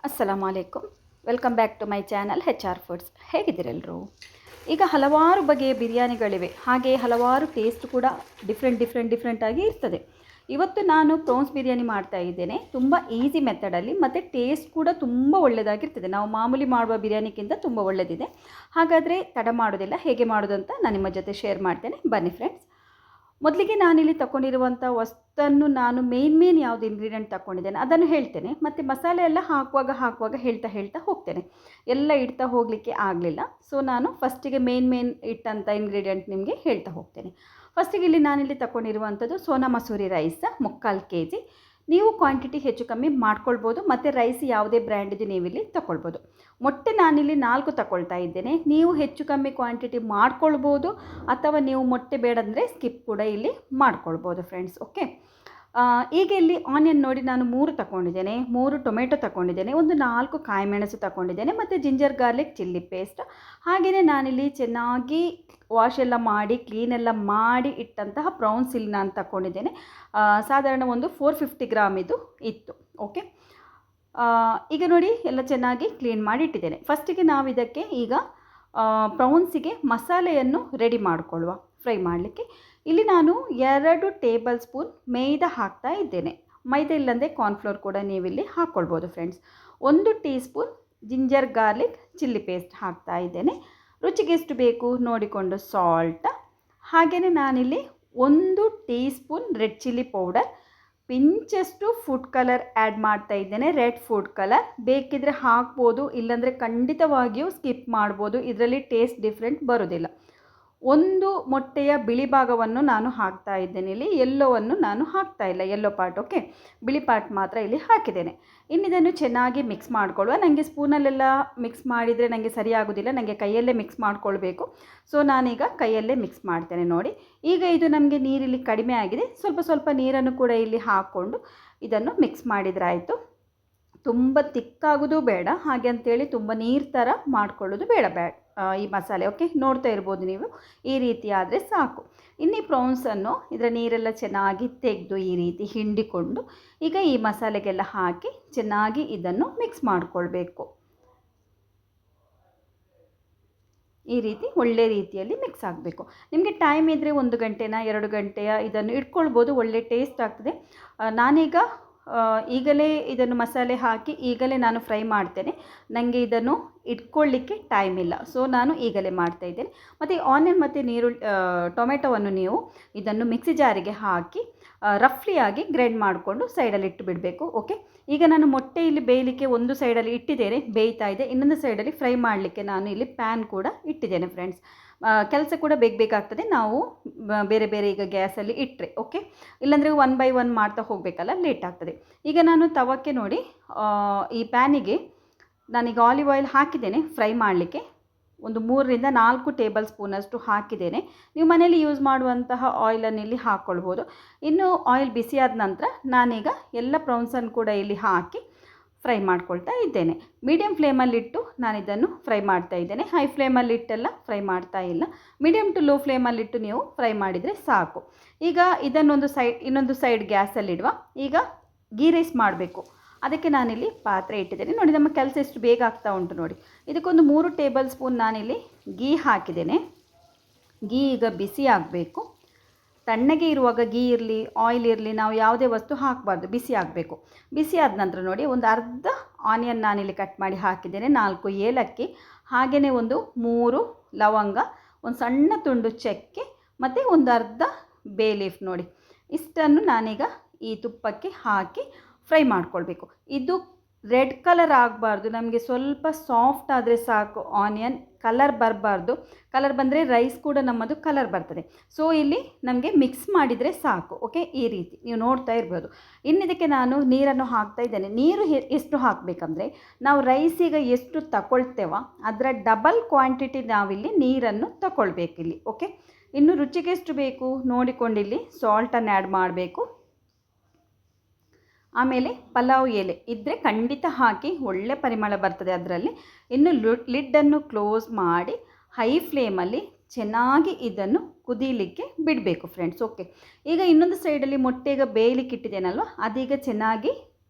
ಅಸ್ಸಲಾಮು ಅಲೈಕುಮ್. Welcome back to my channel HR foods. ಹೇಗಿದ್ದೀರೆಲ್ಲರೂ? ಈಗ ಹಲವಾರು ಬಗೆಯ ಬಿರಿಯಾನಿಗಳಿವೆ, ಹಾಗೆ ಹಲವಾರು ಟೇಸ್ಟ್ ಕೂಡ ಡಿಫ್ರೆಂಟ್ ಆಗಿ ಇರ್ತದೆ. ಇವತ್ತು ನಾನು ಪ್ರೋನ್ಸ್ ಬಿರಿಯಾನಿ ಮಾಡ್ತಾ ಇದ್ದೇನೆ, ತುಂಬ ಈಸಿ ಮೆಥಡಲ್ಲಿ, ಮತ್ತು ಟೇಸ್ಟ್ ಕೂಡ ತುಂಬ ಒಳ್ಳೆಯದಾಗಿರ್ತದೆ. ನಾವು ಮಾಮೂಲಿ ಮಾಡುವ ಬಿರಿಯಾನಿಗಿಂತ ತುಂಬ ಒಳ್ಳೆಯದಿದೆ. ಹಾಗಾದರೆ ತಡ ಮಾಡೋದಿಲ್ಲ, ಹೇಗೆ ಮಾಡೋದಂತ ನಾನು ನಿಮ್ಮ ಜೊತೆ ಶೇರ್ ಮಾಡ್ತೇನೆ. ಬನ್ನಿ ಫ್ರೆಂಡ್ಸ್. ಮೊದಲಿಗೆ ನಾನಿಲ್ಲಿ ತಗೊಂಡಿರುವಂಥ ವಸ್ತನ್ನು ನಾನು ಮೇನ್ ಯಾವುದು ಇಂಗ್ರೀಡಿಯೆಂಟ್ ತಗೊಂಡಿದ್ದೇನೆ ಅದನ್ನು ಹೇಳ್ತೇನೆ, ಮತ್ತು ಮಸಾಲೆ ಎಲ್ಲ ಹಾಕುವಾಗ ಹೇಳ್ತಾ ಹೋಗ್ತೇನೆ. ಎಲ್ಲ ಇಡ್ತಾ ಹೋಗಲಿಕ್ಕೆ ಆಗಲಿಲ್ಲ, ಸೊ ನಾನು ಫಸ್ಟಿಗೆ ಮೇನ್ ಇಟ್ಟಂಥ ಇಂಗ್ರೀಡಿಯೆಂಟ್ ನಿಮಗೆ ಹೇಳ್ತಾ ಹೋಗ್ತೇನೆ. ಫಸ್ಟಿಗೆ ಇಲ್ಲಿ ನಾನಿಲ್ಲಿ ತಗೊಂಡಿರುವಂಥದ್ದು ಸೋನಾ ಮಸೂರಿ ರೈಸ್ 3/4 kg. ನೀವು ಕ್ವಾಂಟಿಟಿ ಹೆಚ್ಚು ಕಮ್ಮಿ ಮಾಡ್ಕೊಳ್ಬೋದು, ಮತ್ತು ರೈಸ್ ಯಾವುದೇ ಬ್ರ್ಯಾಂಡಿದು ನೀವಿಲ್ಲಿ ತಗೊಳ್ಬೋದು. ಮೊಟ್ಟೆ ನಾನಿಲ್ಲಿ 4 ತಗೊಳ್ತಾ ಇದ್ದೇನೆ. ನೀವು ಹೆಚ್ಚು ಕಮ್ಮಿ ಕ್ವಾಂಟಿಟಿ ಮಾಡ್ಕೊಳ್ಬೋದು, ಅಥವಾ ನೀವು ಮೊಟ್ಟೆ ಬೇಡಂದರೆ ಸ್ಕಿಪ್ ಕೂಡ ಇಲ್ಲಿ ಮಾಡ್ಕೊಳ್ಬೋದು ಫ್ರೆಂಡ್ಸ್. ಓಕೆ, ಈಗ ಇಲ್ಲಿ ಆನಿಯನ್ ನೋಡಿ ನಾನು 3 ತಗೊಂಡಿದ್ದೇನೆ, 3 ಟೊಮೆಟೊ ತಗೊಂಡಿದ್ದೇನೆ, ಒಂದು 4 ಕಾಯಿಮೆಣಸು ತಗೊಂಡಿದ್ದೇನೆ, ಮತ್ತು ಜಿಂಜರ್ ಗಾರ್ಲಿಕ್ ಚಿಲ್ಲಿ ಪೇಸ್ಟ್. ಹಾಗೆಯೇ ನಾನಿಲ್ಲಿ ಚೆನ್ನಾಗಿ ವಾಶ್ ಎಲ್ಲ ಮಾಡಿ ಕ್ಲೀನೆಲ್ಲ ಮಾಡಿ ಇಟ್ಟಂತಹ ಪ್ರೌನ್ಸ್ ಇಲ್ಲಿ ನಾನು ತಗೊಂಡಿದ್ದೇನೆ. ಸಾಧಾರಣ ಒಂದು 450 ಗ್ರಾಮ್ ಇದು ಇತ್ತು. ಓಕೆ, ಈಗ ನೋಡಿ ಎಲ್ಲ ಚೆನ್ನಾಗಿ ಕ್ಲೀನ್ ಮಾಡಿ ಇಟ್ಟಿದ್ದೇನೆ. ಫಸ್ಟಿಗೆ ನಾವು ಇದಕ್ಕೆ ಈಗ ಪ್ರೌನ್ಸಿಗೆ ಮಸಾಲೆಯನ್ನು ರೆಡಿ ಮಾಡಿಕೊಳ್ಳುವ. ಫ್ರೈ ಮಾಡಲಿಕ್ಕೆ ಇಲ್ಲಿ ನಾನು 2 ಟೇಬಲ್ ಸ್ಪೂನ್ ಮೈದಾ ಹಾಕ್ತಾ ಇದ್ದೇನೆ. ಮೈದಾ ಇಲ್ಲಂದರೆ ಕಾರ್ನ್ಫ್ಲೋರ್ ಕೂಡ ನೀವಿಲ್ಲಿ ಹಾಕ್ಕೊಳ್ಬೋದು friends. 1 teaspoon ginger garlic chilli paste ಹಾಕ್ತಾ ಇದ್ದೇನೆ. ರುಚಿಗೆ ಎಷ್ಟು ಬೇಕು ನೋಡಿಕೊಂಡು ಸಾಲ್ಟ್. ಹಾಗೆಯೇ ನಾನಿಲ್ಲಿ 1 teaspoon red chilli powder, ಪಿಂಚಷ್ಟು ಫುಡ್ ಕಲರ್ ಆ್ಯಡ್ ಮಾಡ್ತಾ ಇದ್ದೇನೆ. ರೆಡ್ ಫುಡ್ ಕಲರ್ ಬೇಕಿದ್ರೆ ಹಾಕ್ಬೋದು, ಇಲ್ಲಾಂದರೆ ಖಂಡಿತವಾಗಿಯೂ ಸ್ಕಿಪ್ ಮಾಡ್ಬೋದು, ಇದರಲ್ಲಿ ಟೇಸ್ಟ್ ಡಿಫ್ರೆಂಟ್ ಬರೋದಿಲ್ಲ. 1 ಮೊಟ್ಟೆಯ ಬಿಳಿ ಭಾಗವನ್ನು ನಾನು ಹಾಕ್ತಾ ಇದ್ದೇನೆ. ಇಲ್ಲಿ ಯೆಲ್ಲೋವನ್ನು ನಾನು ಹಾಕ್ತಾ ಇಲ್ಲ, ಯೆಲ್ಲೋ ಪಾರ್ಟ್. ಓಕೆ, ಬಿಳಿ ಪಾರ್ಟ್ ಮಾತ್ರ ಇಲ್ಲಿ ಹಾಕಿದ್ದೇನೆ. ಇನ್ನಿದನ್ನು ಚೆನ್ನಾಗಿ ಮಿಕ್ಸ್ ಮಾಡಿಕೊಳ್ಳುವ. ನನಗೆ ಸ್ಪೂನಲ್ಲೆಲ್ಲ ಮಿಕ್ಸ್ ಮಾಡಿದರೆ ನನಗೆ ಸರಿಯಾಗೋದಿಲ್ಲ, ನನಗೆ ಕೈಯಲ್ಲೇ ಮಿಕ್ಸ್ ಮಾಡಿಕೊಳ್ಬೇಕು. ಸೊ ನಾನೀಗ ಕೈಯಲ್ಲೇ ಮಿಕ್ಸ್ ಮಾಡ್ತೇನೆ. ನೋಡಿ, ಈಗ ಇದು ನಮಗೆ ನೀರಿಲ್ಲಿ ಕಡಿಮೆ ಆಗಿದೆ, ಸ್ವಲ್ಪ ನೀರನ್ನು ಕೂಡ ಇಲ್ಲಿ ಹಾಕ್ಕೊಂಡು ಇದನ್ನು ಮಿಕ್ಸ್ ಮಾಡಿದ್ರಾಯಿತು. ತುಂಬ ತಿಕ್ಕಾಗೋದು ಬೇಡ, ಹಾಗೆ ಅಂತೇಳಿ ತುಂಬ ನೀರು ಥರ ಮಾಡ್ಕೊಳ್ಳೋದು ಬೇಡ ಈ ಮಸಾಲೆ. ಓಕೆ, ನೋಡ್ತಾ ಇರ್ಬೋದು ನೀವು, ಈ ರೀತಿ ಆದರೆ ಸಾಕು. ಇನ್ನು ಪ್ರೌನ್ಸನ್ನು ಇದರ ನೀರೆಲ್ಲ ಚೆನ್ನಾಗಿ ತೆಗೆದು ಈ ರೀತಿ ಹಿಂಡಿಕೊಂಡು ಈಗ ಈ ಮಸಾಲೆಗೆಲ್ಲ ಹಾಕಿ ಚೆನ್ನಾಗಿ ಇದನ್ನು ಮಿಕ್ಸ್ ಮಾಡಿಕೊಳ್ಬೇಕು. ಈ ರೀತಿ ಒಳ್ಳೆ ರೀತಿಯಲ್ಲಿ ಮಿಕ್ಸ್ ಆಗಬೇಕು. ನಿಮಗೆ ಟೈಮ್ ಇದ್ದರೆ 1 ಗಂಟೆನ 2 ಗಂಟೆಯ ಇದನ್ನು ಇಟ್ಕೊಳ್ಬೋದು, ಒಳ್ಳೆ ಟೇಸ್ಟ್ ಆಗ್ತದೆ. ನಾನೀಗ ಈಗಲೇ ಇದನ್ನು ಮಸಾಲೆ ಹಾಕಿ ಈಗಲೇ ನಾನು ಫ್ರೈ ಮಾಡ್ತೇನೆ, ನನಗೆ ಇದನ್ನು ಇಟ್ಕೊಳ್ಳಿಕ್ಕೆ ಟೈಮ್ ಇಲ್ಲ, ಸೊ ನಾನು ಈಗಲೇ ಮಾಡ್ತಾಯಿದ್ದೇನೆ. ಮತ್ತು ಆನಿಯನ್ ಮತ್ತು ಟೊಮೆಟೊವನ್ನು ನೀವು ಇದನ್ನು ಮಿಕ್ಸಿ ಜಾರಿಗೆ ಹಾಕಿ ರಫ್ಲಿಯಾಗಿ ಗ್ರೈಂಡ್ ಮಾಡಿಕೊಂಡು ಸೈಡಲ್ಲಿ ಇಟ್ಟು ಬಿಡಬೇಕು. ಓಕೆ, ಈಗ ನಾನು ಮೊಟ್ಟೆ ಇಲ್ಲಿ ಬೇಯಲಿಕ್ಕೆ ಒಂದು ಸೈಡಲ್ಲಿ ಇಟ್ಟಿದ್ದೇನೆ, ಬೇಯ್ತಾ ಇದೆ. ಇನ್ನೊಂದು ಸೈಡಲ್ಲಿ ಫ್ರೈ ಮಾಡಲಿಕ್ಕೆ ನಾನು ಇಲ್ಲಿ ಪ್ಯಾನ್ ಕೂಡ ಇಟ್ಟಿದ್ದೇನೆ ಫ್ರೆಂಡ್ಸ್. ಕೆಲಸ ಕೂಡ ಬೇಕಾಗ್ತದೆ ನಾವು ಬೇರೆ ಈಗ ಗ್ಯಾಸಲ್ಲಿ ಇಟ್ಟರೆ. ಓಕೆ, ಇಲ್ಲಾಂದರೆ 1 by 1 ಮಾಡ್ತಾ ಹೋಗಬೇಕಲ್ಲ, ಲೇಟ್ ಆಗ್ತದೆ. ಈಗ ನಾನು ತವಕ್ಕೆ ನೋಡಿ ಈ ಪ್ಯಾನಿಗೆ ನಾನೀಗ ಆಲಿವ್ ಆಯಿಲ್ ಹಾಕಿದ್ದೇನೆ ಫ್ರೈ ಮಾಡಲಿಕ್ಕೆ. ಒಂದು 3 ರಿಂದ 4 ಟೇಬಲ್ ಸ್ಪೂನಷ್ಟು ಹಾಕಿದ್ದೇನೆ. ನೀವು ಮನೆಯಲ್ಲಿ ಯೂಸ್ ಮಾಡುವಂತಹ ಆಯಿಲನ್ನು ಇಲ್ಲಿ ಹಾಕ್ಕೊಳ್ಬೋದು. ಇನ್ನು ಆಯಿಲ್ ಬಿಸಿಯಾದ ನಂತರ ನಾನೀಗ ಎಲ್ಲ ಪ್ರೌನ್ಸನ್ನು ಕೂಡ ಇಲ್ಲಿ ಹಾಕಿ ಫ್ರೈ ಮಾಡ್ಕೊಳ್ತಾ ಇದ್ದೇನೆ. ಮೀಡಿಯಮ್ ಫ್ಲೇಮಲ್ಲಿಟ್ಟು ನಾನು ಇದನ್ನು ಫ್ರೈ ಮಾಡ್ತಾ ಇದ್ದೇನೆ. ಹೈ ಫ್ಲೇಮಲ್ಲಿಟ್ಟೆಲ್ಲ ಫ್ರೈ ಮಾಡ್ತಾ ಇಲ್ಲ, ಮೀಡಿಯಮ್ ಟು ಲೋ ಫ್ಲೇಮಲ್ಲಿಟ್ಟು ನೀವು ಫ್ರೈ ಮಾಡಿದರೆ ಸಾಕು. ಈಗ ಇನ್ನೊಂದು ಸೈಡ್ ಗ್ಯಾಸಲ್ಲಿಡುವ. ಈಗ ಗೀ ರೈಸ್ ಮಾಡಬೇಕು, ಅದಕ್ಕೆ ನಾನಿಲ್ಲಿ ಪಾತ್ರೆ ಇಟ್ಟಿದ್ದೇನೆ. ನೋಡಿ, ನಮ್ಮ ಕೆಲಸ ಎಷ್ಟು ಬೇಗ ಆಗ್ತಾ ಉಂಟು ನೋಡಿ. ಇದಕ್ಕೊಂದು 3 ಟೇಬಲ್ ಸ್ಪೂನ್ ನಾನಿಲ್ಲಿ ಗೀ ಹಾಕಿದ್ದೇನೆ. ಗೀ ಈಗ ಬಿಸಿ ಆಗಬೇಕು. ತಣ್ಣಗೆ ಇರುವಾಗ ಗೀ ಇರಲಿ ಆಯಿಲ್ ಇರಲಿ ನಾವು ಯಾವುದೇ ವಸ್ತು ಹಾಕಬಾರ್ದು, ಬಿಸಿ ಆಗಬೇಕು. ಬಿಸಿ ಆದ ನಂತರ ನೋಡಿ, ಒಂದು ಅರ್ಧ ಆನಿಯನ್ ನಾನಿಲ್ಲಿ ಕಟ್ ಮಾಡಿ ಹಾಕಿದ್ದೇನೆ, 4 ಏಲಕ್ಕಿ, ಹಾಗೆಯೇ ಒಂದು 3 ಲವಂಗ, ಒಂದು ಸಣ್ಣ ತುಂಡು ಚಕ್ಕೆ, ಮತ್ತು ಒಂದು ಅರ್ಧ ಬೇ ಲೀಫ್. ನೋಡಿ, ಇಷ್ಟನ್ನು ನಾನೀಗ ಈ ತುಪ್ಪಕ್ಕೆ ಹಾಕಿ ಫ್ರೈ ಮಾಡ್ಕೊಳ್ಬೇಕು. ಇದು ರೆಡ್ ಕಲರ್ ಆಗಬಾರ್ದು, ನಮಗೆ ಸ್ವಲ್ಪ ಸಾಫ್ಟ್ ಆದರೆ ಸಾಕು. ಆನಿಯನ್ ಕಲರ್ ಬರಬಾರ್ದು, ಕಲರ್ ಬಂದರೆ ರೈಸ್ ಕೂಡ ನಮ್ಮದು ಕಲರ್ ಬರ್ತದೆ. ಸೊ ಇಲ್ಲಿ ನಮಗೆ ಮಿಕ್ಸ್ ಮಾಡಿದರೆ ಸಾಕು. ಓಕೆ, ಈ ರೀತಿ ನೀವು ನೋಡ್ತಾ ಇರ್ಬೋದು. ಇನ್ನಿದಕ್ಕೆ ನಾನು ನೀರನ್ನು ಹಾಕ್ತಾ ಇದ್ದೇನೆ. ನೀರು ಎಷ್ಟು ಹಾಕಬೇಕಂದ್ರೆ, ನಾವು ರೈಸಿಗೆ ಎಷ್ಟು ತಗೊಳ್ತೇವೋ ಅದರ ಡಬಲ್ ಕ್ವಾಂಟಿಟಿ ನಾವಿಲ್ಲಿ ನೀರನ್ನು ತಗೊಳ್ಬೇಕಿಲ್ಲಿ. ಓಕೆ, ಇನ್ನು ರುಚಿಗೆ ಎಷ್ಟು ಬೇಕು ನೋಡಿಕೊಂಡಿಲ್ಲಿ ಸಾಲ್ಟನ್ನು ಆ್ಯಡ್ ಮಾಡಬೇಕು. ಆಮೇಲೆ ಪಲಾವ್ ಎಲೆ ಇದ್ದರೆ ಖಂಡಿತ ಹಾಕಿ, ಒಳ್ಳೆ ಪರಿಮಳ ಬರ್ತದೆ ಅದರಲ್ಲಿ. ಇನ್ನು ಲಿಡ್ಡನ್ನು ಕ್ಲೋಸ್ ಮಾಡಿ ಹೈ ಫ್ಲೇಮಲ್ಲಿ ಚೆನ್ನಾಗಿ ಇದನ್ನು ಕುದೀಲಿಕ್ಕೆ ಬಿಡಬೇಕು ಫ್ರೆಂಡ್ಸ್. ಓಕೆ, ಈಗ ಇನ್ನೊಂದು ಸೈಡಲ್ಲಿ ಮೊಟ್ಟೆ ಈಗ ಬೇಯಲಿಕ್ಕೆ ಇಟ್ಟಿದ್ದೇನಲ್ವ, ಅದೀಗ ಚೆನ್ನಾಗಿ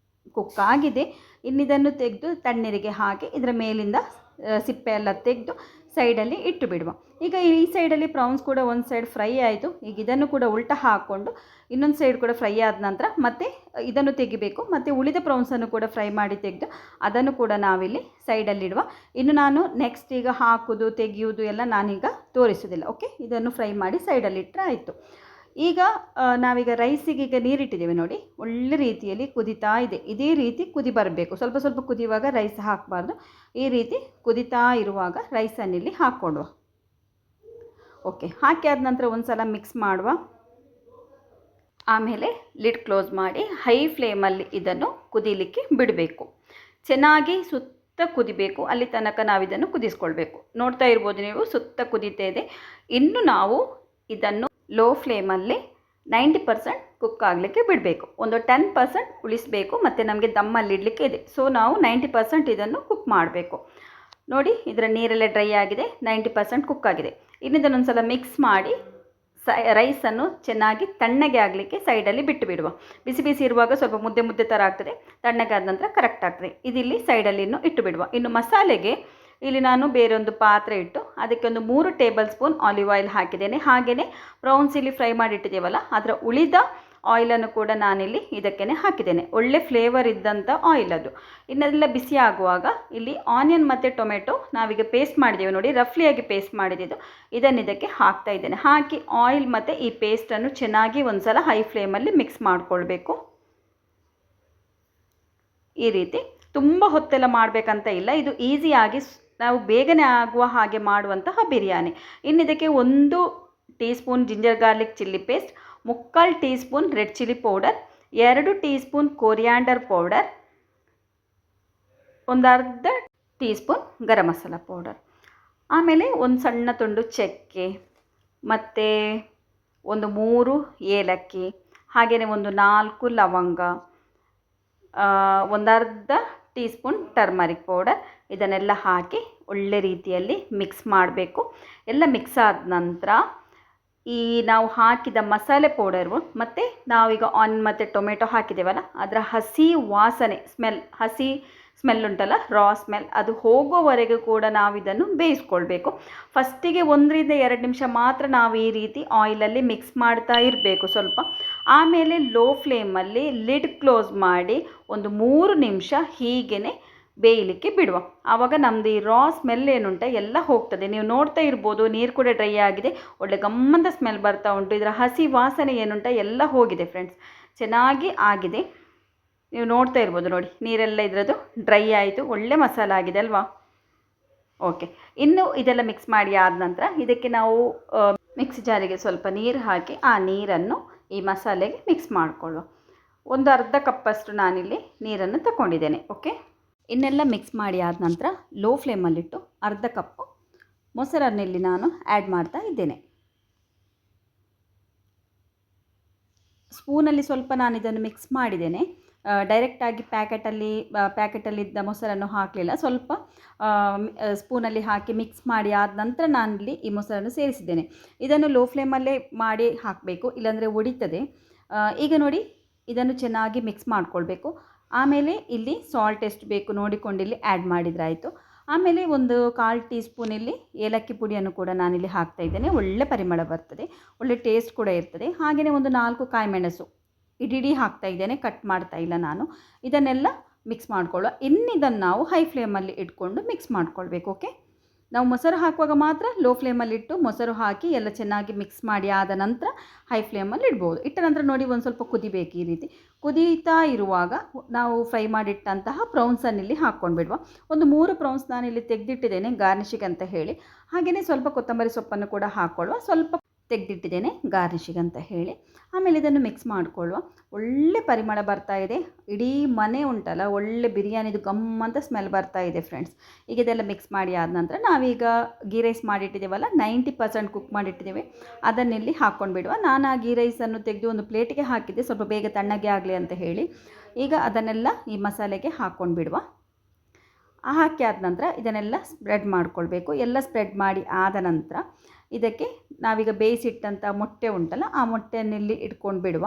ಕುಕ್ ಆಗಿದೆ. ಇನ್ನಿದನ್ನು ತೆಗೆದು ತಣ್ಣೀರಿಗೆ ಹಾಕಿ ಇದರ ಮೇಲಿಂದ ಸಿಪ್ಪೆ ಎಲ್ಲ ತೆಗೆದು ಸೈಡಲ್ಲಿ ಇಟ್ಟು ಬಿಡುವ. ಈಗ ಈ ಸೈಡಲ್ಲಿ ಪ್ರೌನ್ಸ್ ಕೂಡ ಒಂದು ಸೈಡ್ ಫ್ರೈ ಆಯಿತು. ಈಗ ಇದನ್ನು ಕೂಡ ಉಲ್ಟ ಹಾಕ್ಕೊಂಡು ಇನ್ನೊಂದು ಸೈಡ್ ಕೂಡ ಫ್ರೈ ಆದ ನಂತರ ಮತ್ತೆ ಇದನ್ನು ತೆಗಿಬೇಕು. ಮತ್ತು ಉಳಿದ ಪ್ರೌನ್ಸನ್ನು ಕೂಡ ಫ್ರೈ ಮಾಡಿ ತೆಗೆದು ಅದನ್ನು ಕೂಡ ನಾವಿಲ್ಲಿ ಸೈಡಲ್ಲಿಡುವ. ಇನ್ನು ನಾನು ನೆಕ್ಸ್ಟ್ ಈಗ ಹಾಕೋದು ತೆಗೆಯುವುದು ಎಲ್ಲ ನಾನೀಗ ತೋರಿಸೋದಿಲ್ಲ. ಓಕೆ, ಇದನ್ನು ಫ್ರೈ ಮಾಡಿ ಸೈಡಲ್ಲಿಟ್ಟರೆ ಆಯಿತು. ಈಗ ನಾವೀಗ ರೈಸಿಗೆ ಈಗ ನೀರಿಟ್ಟಿದ್ದೇವೆ ನೋಡಿ, ಒಳ್ಳೆ ರೀತಿಯಲ್ಲಿ ಕುದೀತಾ ಇದೆ. ಇದೇ ರೀತಿ ಕುದಿ ಬರಬೇಕು. ಸ್ವಲ್ಪ ಸ್ವಲ್ಪ ಕುದಿಯುವಾಗ ರೈಸ್ ಹಾಕಬಾರ್ದು. ಈ ರೀತಿ ಕುದೀತಾ ಇರುವಾಗ ರೈಸನ್ನಿಲ್ಲಿ ಹಾಕ್ಕೊಡುವ. ಓಕೆ, ಹಾಕಿ ಆದ ನಂತರ ಒಂದು ಸಲ ಮಿಕ್ಸ್ ಮಾಡುವ. ಆಮೇಲೆ ಲಿಡ್ ಕ್ಲೋಸ್ ಮಾಡಿ ಹೈ ಫ್ಲೇಮಲ್ಲಿ ಇದನ್ನು ಕುದೀಲಿಕ್ಕೆ ಬಿಡಬೇಕು. ಚೆನ್ನಾಗಿ ಸುತ್ತ ಕುದಿಬೇಕು. ಅಲ್ಲಿ ತನಕ ನಾವಿದನ್ನು ಕುದಿಸ್ಕೊಳ್ಬೇಕು. ನೋಡ್ತಾ ಇರ್ಬೋದು ನೀವು, ಸುತ್ತ ಕುದೀತಾ ಇದೆ. ಇನ್ನು ನಾವು ಇದನ್ನು ಲೋ ಫ್ಲೇಮಲ್ಲಿ 90% ಕುಕ್ ಆಗಲಿಕ್ಕೆ ಬಿಡಬೇಕು. ಒಂದು 10% ಉಳಿಸಬೇಕು ಮತ್ತು ನಮಗೆ ದಮ್ಮಲ್ಲಿ ಇಡಲಿಕ್ಕೆ ಇದೆ. ಸೊ ನಾವು 90% ಇದನ್ನು ಕುಕ್ ಮಾಡಬೇಕು. ನೋಡಿ, ಇದರ ನೀರೆಲ್ಲ ಡ್ರೈ ಆಗಿದೆ, 90% ಕುಕ್ ಆಗಿದೆ. ಇನ್ನಿದನ್ನೊಂದು ಸಲ ಮಿಕ್ಸ್ ಮಾಡಿ ರೈಸನ್ನು ಚೆನ್ನಾಗಿ ತಣ್ಣಗೆ ಆಗಲಿಕ್ಕೆ ಸೈಡಲ್ಲಿ ಬಿಟ್ಟು ಬಿಡುವ. ಬಿಸಿ ಬಿಸಿ ಇರುವಾಗ ಸ್ವಲ್ಪ ಮುದ್ದೆ ಮುದ್ದೆ ಥರ ಆಗ್ತದೆ. ತಣ್ಣಗೆ ಆದ ನಂತರ ಕರೆಕ್ಟ್ ಆಗ್ತದೆ. ಇದಿಲ್ಲಿ ಸೈಡಲ್ಲಿ ಇನ್ನು ಇಟ್ಟು ಬಿಡುವ. ಇನ್ನು ಮಸಾಲೆಗೆ ಇಲ್ಲಿ ನಾನು ಬೇರೊಂದು ಪಾತ್ರೆ ಇಟ್ಟು ಅದಕ್ಕೆ ಒಂದು 3 ಟೇಬಲ್ ಸ್ಪೂನ್ ಆಲಿವ್ ಆಯಿಲ್ ಹಾಕಿದ್ದೇನೆ. ಹಾಗೆಯೇ ಪ್ರೌನ್ಸ್ ಇಲ್ಲಿ ಫ್ರೈ ಮಾಡಿಟ್ಟಿದ್ದೇವಲ್ಲ, ಅದರ ಉಳಿದ ಆಯಿಲನ್ನು ಕೂಡ ನಾನಿಲ್ಲಿ ಇದಕ್ಕೇ ಹಾಕಿದ್ದೇನೆ. ಒಳ್ಳೆ ಫ್ಲೇವರ್ ಇದ್ದಂಥ ಆಯಿಲ್ ಅದು. ಇನ್ನೆಲ್ಲ ಬಿಸಿ ಆಗುವಾಗ ಇಲ್ಲಿ ಆನಿಯನ್ ಮತ್ತು ಟೊಮೆಟೊ ನಾವೀಗ ಪೇಸ್ಟ್ ಮಾಡಿದ್ದೇವೆ ನೋಡಿ, ರಫ್ಲಿಯಾಗಿ ಪೇಸ್ಟ್ ಮಾಡಿದ್ದು, ಇದನ್ನು ಇದಕ್ಕೆ ಹಾಕ್ತಾ ಇದ್ದೇನೆ. ಹಾಕಿ ಆಯಿಲ್ ಮತ್ತು ಈ ಪೇಸ್ಟನ್ನು ಚೆನ್ನಾಗಿ ಒಂದು ಸಲ ಹೈ ಫ್ಲೇಮಲ್ಲಿ ಮಿಕ್ಸ್ ಮಾಡಿಕೊಳ್ಬೇಕು. ಈ ರೀತಿ ತುಂಬ ಹೊತ್ತೆಲ್ಲ ಮಾಡಬೇಕಂತ ಇಲ್ಲ. ಇದು ಈಸಿಯಾಗಿ ನಾವು ಬೇಗನೆ ಆಗುವ ಹಾಗೆ ಮಾಡುವಂತಹ ಬಿರಿಯಾನಿ. ಇನ್ನು ಇದಕ್ಕೆ 1 teaspoon ginger garlic chilli paste, 3/4 teaspoon red chilli powder, 2 teaspoon coriander powder, 1/2 teaspoon garam masala powder, ಆಮೇಲೆ ಒಂದು ಸಣ್ಣ ತುಂಡು ಚಕ್ಕೆ, ಮತ್ತು ಒಂದು 3 ಏಲಕ್ಕಿ, ಹಾಗೆಯೇ ಒಂದು 4 ಲವಂಗ, 1/2 ಟೀ ಸ್ಪೂನ್ ಟರ್ಮರಿಕ್ ಪೌಡರ್, ಇದನ್ನೆಲ್ಲ ಹಾಕಿ ಒಳ್ಳೆ ರೀತಿಯಲ್ಲಿ ಮಿಕ್ಸ್ ಮಾಡಬೇಕು. ಎಲ್ಲ ಮಿಕ್ಸ್ ಆದ ನಂತರ ಈ ನಾವು ಹಾಕಿದ ಮಸಾಲೆ ಪೌಡರು ಮತ್ತು ನಾವೀಗ ಆನಿಯನ್ ಮತ್ತು ಟೊಮೆಟೊ ಹಾಕಿದ್ದೇವಲ್ಲ, ಅದರ ಹಸಿ ವಾಸನೆ ಹಸಿ ಸ್ಮೆಲ್ ಉಂಟಲ್ಲ, ರಾ ಸ್ಮೆಲ್, ಅದು ಹೋಗೋವರೆಗೂ ಕೂಡ ನಾವು ಇದನ್ನು ಬೇಯಿಸ್ಕೊಳ್ಬೇಕು. ಫಸ್ಟಿಗೆ 1 ರಿಂದ 2 ನಿಮಿಷ ಮಾತ್ರ ನಾವು ಈ ರೀತಿ ಆಯಿಲಲ್ಲಿ ಮಿಕ್ಸ್ ಮಾಡ್ತಾ ಇರಬೇಕು ಸ್ವಲ್ಪ. ಆಮೇಲೆ ಲೋ ಫ್ಲೇಮಲ್ಲಿ ಲಿಡ್ ಕ್ಲೋಸ್ ಮಾಡಿ ಒಂದು 3 ನಿಮಿಷ ಹೀಗೇ ಬೇಯಲಿಕ್ಕೆ ಬಿಡುವ. ಆವಾಗ ನಮ್ಮದು ಈ ರಾ ಸ್ಮೆಲ್ ಏನುಂಟ ಎಲ್ಲ ಹೋಗ್ತದೆ. ನೀವು ನೋಡ್ತಾ ಇರ್ಬೋದು, ನೀರು ಕೂಡ ಡ್ರೈ ಆಗಿದೆ, ಒಳ್ಳೆ ಗಮ್ಮಂತ ಸ್ಮೆಲ್ ಬರ್ತಾ ಉಂಟು. ಇದರ ಹಸಿ ವಾಸನೆ ಏನುಂಟ ಎಲ್ಲ ಹೋಗಿದೆ ಫ್ರೆಂಡ್ಸ್, ಚೆನ್ನಾಗಿ ಆಗಿದೆ. ನೀವು ನೋಡ್ತಾ ಇರ್ಬೋದು ನೋಡಿ, ನೀರೆಲ್ಲ ಇದರದ್ದು ಡ್ರೈ ಆಯಿತು, ಒಳ್ಳೆ ಮಸಾಲ ಆಗಿದೆ ಅಲ್ವಾ. ಓಕೆ, ಇನ್ನು ಇದೆಲ್ಲ ಮಿಕ್ಸ್ ಮಾಡಿ ಆದ ನಂತರ ಇದಕ್ಕೆ ನಾವು ಮಿಕ್ಸಿ ಜಾರಿಗೆ ಸ್ವಲ್ಪ ನೀರು ಹಾಕಿ ಆ ನೀರನ್ನು ಈ ಮಸಾಲೆಗೆ ಮಿಕ್ಸ್ ಮಾಡಿಕೊಳ್ಳುವ. ಒಂದು ಅರ್ಧ ಕಪ್ಪಷ್ಟು ನಾನಿಲ್ಲಿ ನೀರನ್ನು ತಗೊಂಡಿದ್ದೇನೆ. ಓಕೆ, ಇನ್ನೆಲ್ಲ ಮಿಕ್ಸ್ ಮಾಡಿ ಆದ ನಂತರ ಲೋ ಫ್ಲೇಮಲ್ಲಿಟ್ಟು ಅರ್ಧ ಕಪ್ಪು ಮೊಸರನ್ನಿಲ್ಲಿ ನಾನು ಆ್ಯಡ್ ಮಾಡ್ತಾ ಇದ್ದೇನೆ. ಸ್ಪೂನಲ್ಲಿ ಸ್ವಲ್ಪ ನಾನು ಇದನ್ನು ಮಿಕ್ಸ್ ಮಾಡಿದ್ದೇನೆ. ಡೈರೆಕ್ಟಾಗಿ ಪ್ಯಾಕೆಟಲ್ಲಿದ್ದ ಮೊಸರನ್ನು ಹಾಕಲಿಲ್ಲ. ಸ್ವಲ್ಪ ಸ್ಪೂನಲ್ಲಿ ಹಾಕಿ ಮಿಕ್ಸ್ ಮಾಡಿ ಆದ ನಂತರ ನಾನಿಲ್ಲಿ ಈ ಮೊಸರನ್ನು ಸೇರಿಸಿದ್ದೇನೆ. ಇದನ್ನು ಲೋ ಫ್ಲೇಮಲ್ಲೇ ಮಾಡಿ ಹಾಕಬೇಕು, ಇಲ್ಲಾಂದರೆ ಒಡಿತದೆ. ಈಗ ನೋಡಿ, ಇದನ್ನು ಚೆನ್ನಾಗಿ ಮಿಕ್ಸ್ ಮಾಡಿಕೊಳ್ಬೇಕು. ಆಮೇಲೆ ಇಲ್ಲಿ ಸಾಲ್ಟ್ ಎಷ್ಟು ಬೇಕು ನೋಡಿಕೊಂಡು ಇಲ್ಲಿ ಆ್ಯಡ್ ಮಾಡಿದ್ರಾಯಿತು. ಆಮೇಲೆ ಒಂದು 1/4 ಟೀ ಸ್ಪೂನ್ ಇಲ್ಲಿ ಏಲಕ್ಕಿ ಪುಡಿಯನ್ನು ಕೂಡ ನಾನಿಲ್ಲಿ ಹಾಕ್ತಾ ಇದ್ದೇನೆ. ಒಳ್ಳೆ ಪರಿಮಳ ಬರ್ತದೆ, ಒಳ್ಳೆ ಟೇಸ್ಟ್ ಕೂಡ ಇರ್ತದೆ. ಹಾಗೆಯೇ ಒಂದು 4 ಕಾಯಿಮೆಣಸು ಇಡೀ ಹಾಕ್ತಾ ಇದ್ದೇನೆ, ಕಟ್ ಮಾಡ್ತಾ ಇಲ್ಲ ನಾನು. ಇದನ್ನೆಲ್ಲ ಮಿಕ್ಸ್ ಮಾಡಿಕೊಳ್ಳುವ. ಇನ್ನಿದನ್ನು ನಾವು ಹೈ ಫ್ಲೇಮಲ್ಲಿ ಇಟ್ಕೊಂಡು ಮಿಕ್ಸ್ ಮಾಡ್ಕೊಳ್ಬೇಕು. ಓಕೆ, ನಾವು ಮೊಸರು ಹಾಕುವಾಗ ಮಾತ್ರ ಲೋ ಫ್ಲೇಮಲ್ಲಿಟ್ಟು ಮೊಸರು ಹಾಕಿ ಎಲ್ಲ ಚೆನ್ನಾಗಿ ಮಿಕ್ಸ್ ಮಾಡಿ ಆದ ನಂತರ ಹೈ ಫ್ಲೇಮಲ್ಲಿ ಇಡ್ಬೋದು. ಇಟ್ಟ ನಂತರ ನೋಡಿ, ಒಂದು ಸ್ವಲ್ಪ ಕುದಿಬೇಕು. ಈ ರೀತಿ ಕುದೀತಾ ಇರುವಾಗ ನಾವು ಫ್ರೈ ಮಾಡಿಟ್ಟಂತಹ ಪ್ರೌನ್ಸನ್ನಿಲ್ಲಿ ಹಾಕ್ಕೊಂಡು ಬಿಡುವ. ಒಂದು 3 ಪ್ರೌನ್ಸ್ ನಾನಿಲ್ಲಿ ತೆಗೆದಿಟ್ಟಿದ್ದೇನೆ ಗಾರ್ನಿಷಿಗೆ ಅಂತ ಹೇಳಿ. ಹಾಗೆಯೇ ಸ್ವಲ್ಪ ಕೊತ್ತಂಬರಿ ಸೊಪ್ಪನ್ನು ಕೂಡ ಹಾಕ್ಕೊಳ್ಳುವ, ಸ್ವಲ್ಪ ತೆಗೆದಿಟ್ಟಿದ್ದೇನೆ ಗಾರ್ನಿಷಿಗೆ ಅಂತ ಹೇಳಿ. ಆಮೇಲೆ ಇದನ್ನು ಮಿಕ್ಸ್ ಮಾಡಿಕೊಳ್ಳುವ. ಒಳ್ಳೆ ಪರಿಮಳ ಬರ್ತಾ ಇದೆ, ಇಡೀ ಮನೆ ಉಂಟಲ್ಲ, ಒಳ್ಳೆ ಬಿರಿಯಾನಿದು ಗಮ್ಮಂತ ಸ್ಮೆಲ್ ಬರ್ತಾ ಇದೆ ಫ್ರೆಂಡ್ಸ್. ಈಗ ಇದೆಲ್ಲ ಮಿಕ್ಸ್ ಮಾಡಿ ಆದ ನಂತರ ನಾವೀಗ ಗೀ ರೈಸ್ ಮಾಡಿಟ್ಟಿದ್ದೇವಲ್ಲ, 90% ಕುಕ್ ಮಾಡಿಟ್ಟಿದ್ದೇವೆ, ಅದನ್ನಿಲ್ಲಿ ಹಾಕ್ಕೊಂಡು ಬಿಡುವ. ನಾನು ಆ ಗೀ ರೈಸನ್ನು ತೆಗೆದು ಒಂದು ಪ್ಲೇಟಿಗೆ ಹಾಕಿದ್ದೆ, ಸ್ವಲ್ಪ ಬೇಗ ತಣ್ಣಗೆ ಆಗಲಿ ಅಂತ ಹೇಳಿ. ಈಗ ಅದನ್ನೆಲ್ಲ ಈ ಮಸಾಲೆಗೆ ಹಾಕ್ಕೊಂಡು ಬಿಡುವ. ಹಾಕಿ ಆದ ನಂತರ ಇದನ್ನೆಲ್ಲ ಸ್ಪ್ರೆಡ್ ಮಾಡಿಕೊಳ್ಬೇಕು. ಎಲ್ಲ ಸ್ಪ್ರೆಡ್ ಮಾಡಿ ಆದ ನಂತರ ಇದಕ್ಕೆ ನಾವೀಗ ಬೇಯಿಸಿಟ್ಟಂಥ ಮೊಟ್ಟೆ ಉಂಟಲ್ಲ, ಆ ಮೊಟ್ಟೆಯನ್ನಿಲ್ಲಿ ಇಟ್ಕೊಂಡು ಬಿಡುವ.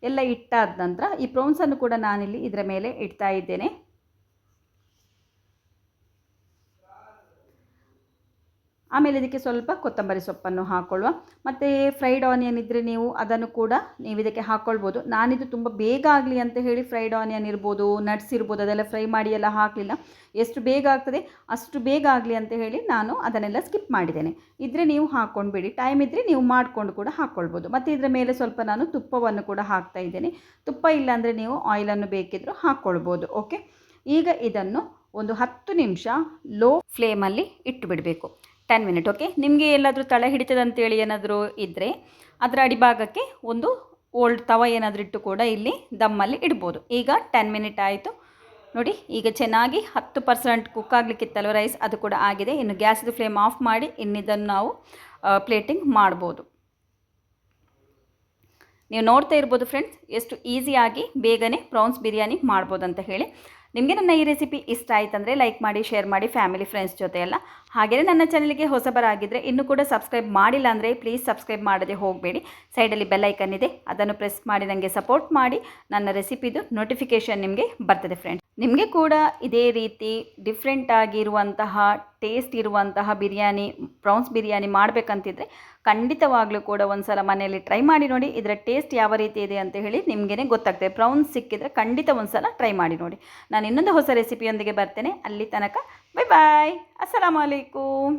ಎಲ್ಲ ಇಟ್ಟಾದ ನಂತರ ಈ ಪ್ರೌನ್ಸನ್ನು ಕೂಡ ನಾನಿಲ್ಲಿ ಇದರ ಮೇಲೆ ಇಡ್ತಾ ಇದ್ದೇನೆ. ಆಮೇಲೆ ಇದಕ್ಕೆ ಸ್ವಲ್ಪ ಕೊತ್ತಂಬರಿ ಸೊಪ್ಪನ್ನು ಹಾಕ್ಕೊಳ್ಳುವ. ಮತ್ತು ಫ್ರೈಡ್ ಆನಿಯನ್ ಇದ್ದರೆ ನೀವು ಅದನ್ನು ಕೂಡ ನೀವು ಇದಕ್ಕೆ ಹಾಕ್ಕೊಳ್ಬೋದು. ನಾನಿದು ತುಂಬ ಬೇಗ ಆಗಲಿ ಅಂತ ಹೇಳಿ ಫ್ರೈಡ್ ಆನಿಯನ್ ಇರ್ಬೋದು, ನಟ್ಸ್ ಇರ್ಬೋದು, ಅದೆಲ್ಲ ಫ್ರೈ ಮಾಡಿ ಎಲ್ಲ ಹಾಕಲಿಲ್ಲ. ಎಷ್ಟು ಬೇಗ ಆಗ್ತದೆ ಅಷ್ಟು ಬೇಗ ಆಗಲಿ ಅಂತ ಹೇಳಿ ನಾನು ಅದನ್ನೆಲ್ಲ ಸ್ಕಿಪ್ ಮಾಡಿದ್ದೇನೆ. ಇದ್ದರೆ ನೀವು ಹಾಕ್ಕೊಂಡು ಬಿಡಿ, ಟೈಮ್ ಇದ್ದರೆ ನೀವು ಮಾಡಿಕೊಂಡು ಕೂಡ ಹಾಕ್ಕೊಳ್ಬೋದು. ಮತ್ತು ಇದರ ಮೇಲೆ ಸ್ವಲ್ಪ ನಾನು ತುಪ್ಪವನ್ನು ಕೂಡ ಹಾಕ್ತಾ ಇದ್ದೇನೆ. ತುಪ್ಪ ಇಲ್ಲಾಂದರೆ ನೀವು ಆಯಿಲನ್ನು ಬೇಕಿದ್ದರೂ ಹಾಕ್ಕೊಳ್ಬೋದು. ಓಕೆ, ಈಗ ಇದನ್ನು ಒಂದು 10 ನಿಮಿಷ ಲೋ ಫ್ಲೇಮಲ್ಲಿ ಇಟ್ಟು ಬಿಡಬೇಕು, 10 ಮಿನಿಟ್. ಓಕೆ, ನಿಮಗೆ ಎಲ್ಲಾದರೂ ತಳ ಹಿಡಿತದಂತೇಳಿ ಏನಾದರೂ ಇದ್ದರೆ ಅದರ ಅಡಿಭಾಗಕ್ಕೆ ಒಂದು ಓಲ್ಡ್ ತವ ಏನಾದರೂ ಇಟ್ಟು ಕೂಡ ಇಲ್ಲಿ ದಮ್ಮಲ್ಲಿ ಇಡ್ಬೋದು. ಈಗ 10 ಮಿನಿಟ್ ಆಯಿತು ನೋಡಿ. ಈಗ ಚೆನ್ನಾಗಿ 10% ಕುಕ್ ಆಗಲಿಕ್ಕಿತ್ತಲ್ವ ರೈಸ್, ಅದು ಕೂಡ ಆಗಿದೆ. ಇನ್ನು ಗ್ಯಾಸ್ದು ಫ್ಲೇಮ್ ಆಫ್ ಮಾಡಿ ಇನ್ನಿದನ್ನು ನಾವು ಪ್ಲೇಟಿಂಗ್ ಮಾಡ್ಬೋದು. ನೀವು ನೋಡ್ತಾ ಇರ್ಬೋದು ಫ್ರೆಂಡ್ಸ್, ಎಷ್ಟು ಈಸಿಯಾಗಿ ಬೇಗನೆ ಪ್ರಾನ್ಸ್ ಬಿರಿಯಾನಿ ಮಾಡ್ಬೋದು ಅಂತ ಹೇಳಿ. ನಿಮಗೆ ನನ್ನ ಈ ರೆಸಿಪಿ ಇಷ್ಟ ಆಯ್ತಂದರೆ ಲೈಕ್ ಮಾಡಿ, ಶೇರ್ ಮಾಡಿ ಫ್ಯಾಮಿಲಿ ಫ್ರೆಂಡ್ಸ್ ಜೊತೆ ಎಲ್ಲ. ಹಾಗೆಯೇ ನನ್ನ ಚಾನಲ್ಗೆ ಹೊಸಬರಾಗಿದ್ದರೆ ಇನ್ನೂ ಕೂಡ ಸಬ್ಸ್ಕ್ರೈಬ್ ಮಾಡಿಲ್ಲ ಅಂದರೆ ಪ್ಲೀಸ್ ಸಬ್ಸ್ಕ್ರೈಬ್ ಮಾಡದೆ ಹೋಗಬೇಡಿ. ಸೈಡಲ್ಲಿ ಬೆಲ್ ಐಕನ್ ಇದೆ, ಅದನ್ನು ಪ್ರೆಸ್ ಮಾಡಿ ನನಗೆ ಸಪೋರ್ಟ್ ಮಾಡಿ. ನನ್ನ ರೆಸಿಪಿದು ನೋಟಿಫಿಕೇಷನ್ ನಿಮಗೆ ಬರ್ತದೆ ಫ್ರೆಂಡ್ಸ್. ನಿಮಗೆ ಕೂಡ ಇದೇ ರೀತಿ ಡಿಫ್ರೆಂಟ್ ಆಗಿರುವಂತಹ ಟೇಸ್ಟ್ ಇರುವಂತಹ ಬಿರಿಯಾನಿ, ಪ್ರಾನ್ಸ್ ಬಿರಿಯಾನಿ ಮಾಡಬೇಕಂತಿದ್ರೆ ಖಂಡಿತವಾಗ್ಲೂ ಕೂಡ ಒಂದು ಸಲ ಮನೆಯಲ್ಲಿ ಟ್ರೈ ಮಾಡಿ ನೋಡಿ. ಇದರ ಟೇಸ್ಟ್ ಯಾವ ರೀತಿ ಇದೆ ಅಂತ ಹೇಳಿ ನಿಮಗೇ ಗೊತ್ತಾಗ್ತದೆ. ಪ್ರಾನ್ಸ್ ಸಿಕ್ಕಿದರೆ ಖಂಡಿತ ಒಂದು ಸಲ ಟ್ರೈ ಮಾಡಿ ನೋಡಿ. ನಾನು ಇನ್ನೊಂದು ಹೊಸ ರೆಸಿಪಿಯೊಂದಿಗೆ ಬರ್ತೇನೆ. ಅಲ್ಲಿ ತನಕ ಬೈ ಬಾಯ್, ಅಸ್ಸಲಾಮು ಅಲೈಕುಮ್.